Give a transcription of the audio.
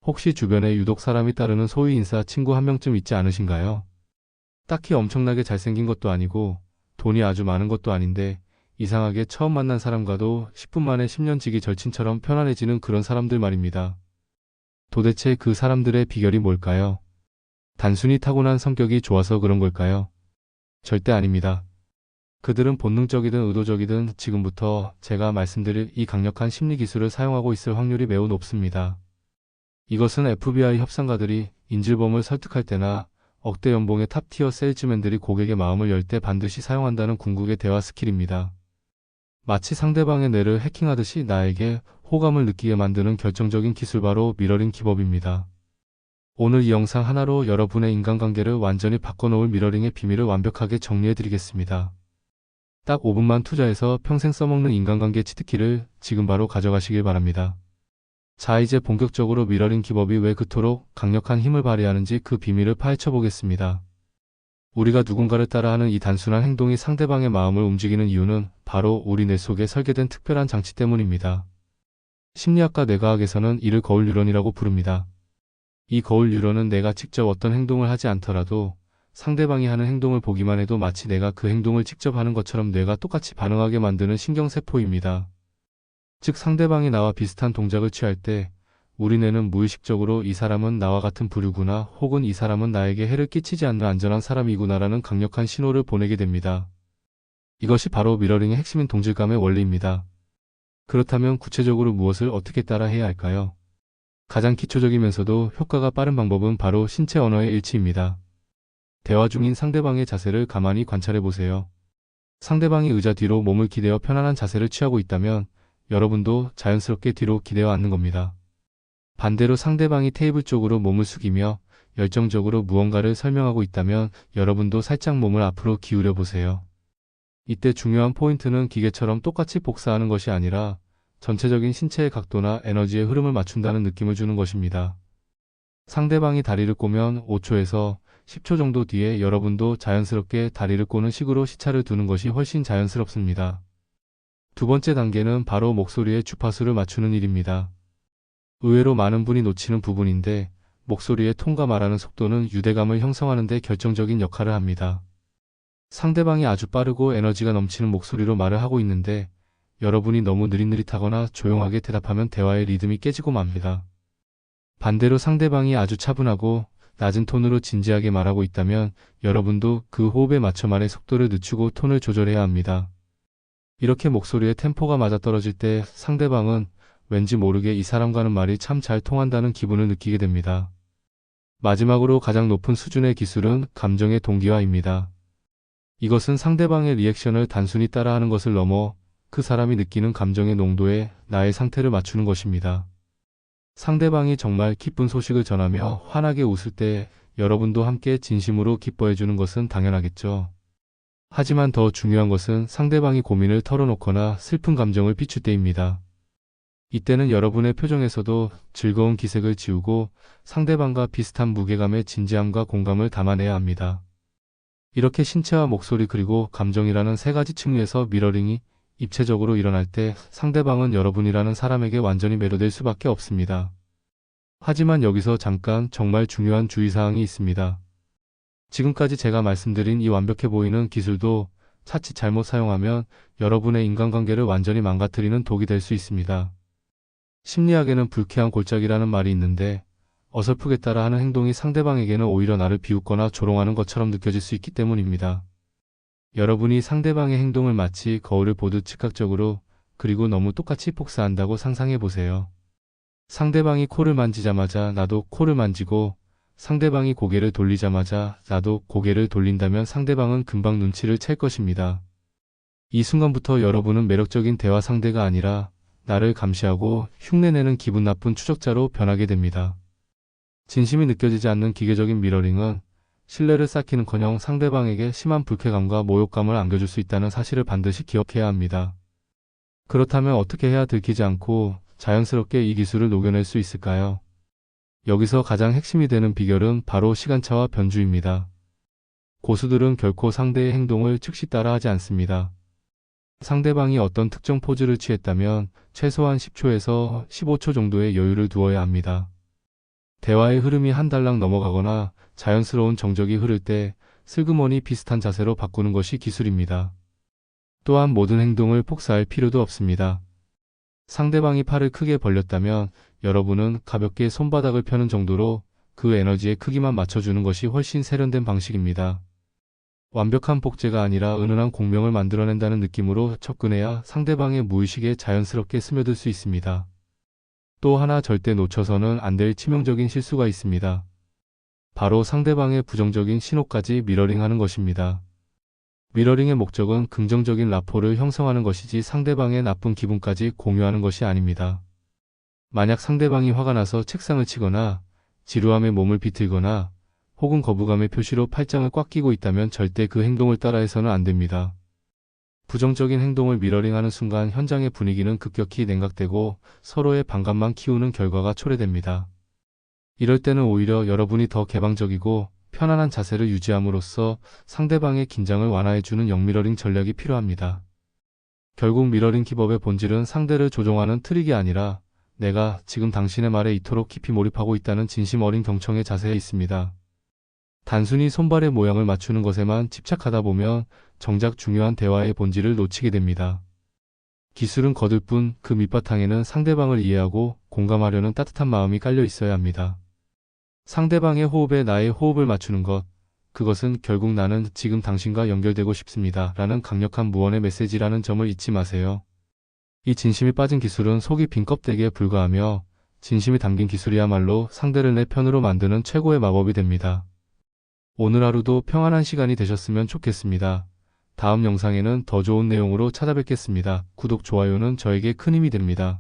혹시 주변에 유독 사람이 따르는 소위 인싸 친구 한 명쯤 있지 않으신가요? 딱히 엄청나게 잘생긴 것도 아니고 돈이 아주 많은 것도 아닌데 이상하게 처음 만난 사람과도 10분 만에 10년 지기 절친처럼 편안해지는 그런 사람들 말입니다. 도대체 그 사람들의 비결이 뭘까요? 단순히 타고난 성격이 좋아서 그런 걸까요? 절대 아닙니다. 그들은 본능적이든 의도적이든 지금부터 제가 말씀드릴 이 강력한 심리 기술을 사용하고 있을 확률이 매우 높습니다. 이것은 FBI 협상가들이 인질범을 설득할 때나 억대 연봉의 탑티어 세일즈맨들이 고객의 마음을 열 때 반드시 사용한다는 궁극의 대화 스킬입니다. 마치 상대방의 뇌를 해킹하듯이 나에게 호감을 느끼게 만드는 결정적인 기술 바로 미러링 기법입니다. 오늘 이 영상 하나로 여러분의 인간관계를 완전히 바꿔놓을 미러링의 비밀을 완벽하게 정리해드리겠습니다. 딱 5분만 투자해서 평생 써먹는 인간관계 치트키를 지금 바로 가져가시길 바랍니다. 자, 이제 본격적으로 미러링 기법이 왜 그토록 강력한 힘을 발휘하는지 그 비밀을 파헤쳐 보겠습니다. 우리가 누군가를 따라하는 이 단순한 행동이 상대방의 마음을 움직이는 이유는 바로 우리 뇌 속에 설계된 특별한 장치 때문입니다. 심리학과 뇌과학에서는 이를 거울 뉴런이라고 부릅니다. 이 거울 뉴런은 내가 직접 어떤 행동을 하지 않더라도 상대방이 하는 행동을 보기만 해도 마치 내가 그 행동을 직접 하는 것처럼 뇌가 똑같이 반응하게 만드는 신경세포입니다. 즉 상대방이 나와 비슷한 동작을 취할 때 우리 뇌는 무의식적으로 이 사람은 나와 같은 부류구나 혹은 이 사람은 나에게 해를 끼치지 않는 안전한 사람이구나라는 강력한 신호를 보내게 됩니다. 이것이 바로 미러링의 핵심인 동질감의 원리입니다. 그렇다면 구체적으로 무엇을 어떻게 따라 해야 할까요? 가장 기초적이면서도 효과가 빠른 방법은 바로 신체 언어의 일치입니다. 대화 중인 상대방의 자세를 가만히 관찰해 보세요. 상대방이 의자 뒤로 몸을 기대어 편안한 자세를 취하고 있다면 여러분도 자연스럽게 뒤로 기대어 앉는 겁니다. 반대로 상대방이 테이블 쪽으로 몸을 숙이며 열정적으로 무언가를 설명하고 있다면 여러분도 살짝 몸을 앞으로 기울여 보세요. 이때 중요한 포인트는 기계처럼 똑같이 복사하는 것이 아니라 전체적인 신체의 각도나 에너지의 흐름을 맞춘다는 느낌을 주는 것입니다. 상대방이 다리를 꼬면 5초에서 10초 정도 뒤에 여러분도 자연스럽게 다리를 꼬는 식으로 시차를 두는 것이 훨씬 자연스럽습니다. 두 번째 단계는 바로 목소리의 주파수를 맞추는 일입니다. 의외로 많은 분이 놓치는 부분인데 목소리의 톤과 말하는 속도는 유대감을 형성하는 데 결정적인 역할을 합니다. 상대방이 아주 빠르고 에너지가 넘치는 목소리로 말을 하고 있는데 여러분이 너무 느릿느릿하거나 조용하게 대답하면 대화의 리듬이 깨지고 맙니다. 반대로 상대방이 아주 차분하고 낮은 톤으로 진지하게 말하고 있다면 여러분도 그 호흡에 맞춰 말의 속도를 늦추고 톤을 조절해야 합니다. 이렇게 목소리의 템포가 맞아떨어질 때 상대방은 왠지 모르게 이 사람과는 말이 참 잘 통한다는 기분을 느끼게 됩니다. 마지막으로 가장 높은 수준의 기술은 감정의 동기화입니다. 이것은 상대방의 리액션을 단순히 따라하는 것을 넘어 그 사람이 느끼는 감정의 농도에 나의 상태를 맞추는 것입니다. 상대방이 정말 기쁜 소식을 전하며 환하게 웃을 때 여러분도 함께 진심으로 기뻐해 주는 것은 당연하겠죠. 하지만 더 중요한 것은 상대방이 고민을 털어놓거나 슬픈 감정을 비출 때입니다. 이때는 여러분의 표정에서도 즐거운 기색을 지우고 상대방과 비슷한 무게감의 진지함과 공감을 담아내야 합니다. 이렇게 신체와 목소리 그리고 감정이라는 세 가지 측면에서 미러링이 입체적으로 일어날 때 상대방은 여러분이라는 사람에게 완전히 매료될 수밖에 없습니다. 하지만 여기서 잠깐 정말 중요한 주의사항이 있습니다. 지금까지 제가 말씀드린 이 완벽해 보이는 기술도 자칫 잘못 사용하면 여러분의 인간관계를 완전히 망가뜨리는 독이 될 수 있습니다. 심리학에는 불쾌한 골짜기라는 말이 있는데 어설프게 따라하는 행동이 상대방에게는 오히려 나를 비웃거나 조롱하는 것처럼 느껴질 수 있기 때문입니다. 여러분이 상대방의 행동을 마치 거울을 보듯 즉각적으로 그리고 너무 똑같이 복사한다고 상상해 보세요. 상대방이 코를 만지자마자 나도 코를 만지고 상대방이 고개를 돌리자마자 나도 고개를 돌린다면 상대방은 금방 눈치를 챌 것입니다. 이 순간부터 여러분은 매력적인 대화 상대가 아니라 나를 감시하고 흉내내는 기분 나쁜 추적자로 변하게 됩니다. 진심이 느껴지지 않는 기계적인 미러링은 신뢰를 쌓기는커녕 상대방에게 심한 불쾌감과 모욕감을 안겨줄 수 있다는 사실을 반드시 기억해야 합니다. 그렇다면 어떻게 해야 들키지 않고 자연스럽게 이 기술을 녹여낼 수 있을까요? 여기서 가장 핵심이 되는 비결은 바로 시간차와 변주입니다. 고수들은 결코 상대의 행동을 즉시 따라하지 않습니다. 상대방이 어떤 특정 포즈를 취했다면 최소한 10초에서 15초 정도의 여유를 두어야 합니다. 대화의 흐름이 한 달랑 넘어가거나 자연스러운 정적이 흐를 때 슬그머니 비슷한 자세로 바꾸는 것이 기술입니다. 또한 모든 행동을 폭사할 필요도 없습니다. 상대방이 팔을 크게 벌렸다면 여러분은 가볍게 손바닥을 펴는 정도로 그 에너지의 크기만 맞춰주는 것이 훨씬 세련된 방식입니다. 완벽한 복제가 아니라 은은한 공명을 만들어낸다는 느낌으로 접근해야 상대방의 무의식에 자연스럽게 스며들 수 있습니다. 또 하나 절대 놓쳐서는 안 될 치명적인 실수가 있습니다. 바로 상대방의 부정적인 신호까지 미러링하는 것입니다. 미러링의 목적은 긍정적인 라포를 형성하는 것이지 상대방의 나쁜 기분까지 공유하는 것이 아닙니다. 만약 상대방이 화가 나서 책상을 치거나 지루함에 몸을 비틀거나 혹은 거부감의 표시로 팔짱을 꽉 끼고 있다면 절대 그 행동을 따라해서는 안 됩니다. 부정적인 행동을 미러링하는 순간 현장의 분위기는 급격히 냉각되고 서로의 반감만 키우는 결과가 초래됩니다. 이럴 때는 오히려 여러분이 더 개방적이고 편안한 자세를 유지함으로써 상대방의 긴장을 완화해주는 역미러링 전략이 필요합니다. 결국 미러링 기법의 본질은 상대를 조종하는 트릭이 아니라 내가 지금 당신의 말에 이토록 깊이 몰입하고 있다는 진심 어린 경청의 자세에 있습니다. 단순히 손발의 모양을 맞추는 것에만 집착하다 보면 정작 중요한 대화의 본질을 놓치게 됩니다. 기술은 거들 뿐 그 밑바탕에는 상대방을 이해하고 공감하려는 따뜻한 마음이 깔려 있어야 합니다. 상대방의 호흡에 나의 호흡을 맞추는 것, 그것은 결국 나는 지금 당신과 연결되고 싶습니다. 라는 강력한 무언의 메시지라는 점을 잊지 마세요. 이 진심이 빠진 기술은 속이 빈 껍데기에 불과하며 진심이 담긴 기술이야말로 상대를 내 편으로 만드는 최고의 마법이 됩니다. 오늘 하루도 평안한 시간이 되셨으면 좋겠습니다. 다음 영상에는 더 좋은 내용으로 찾아뵙겠습니다. 구독, 좋아요는 저에게 큰 힘이 됩니다.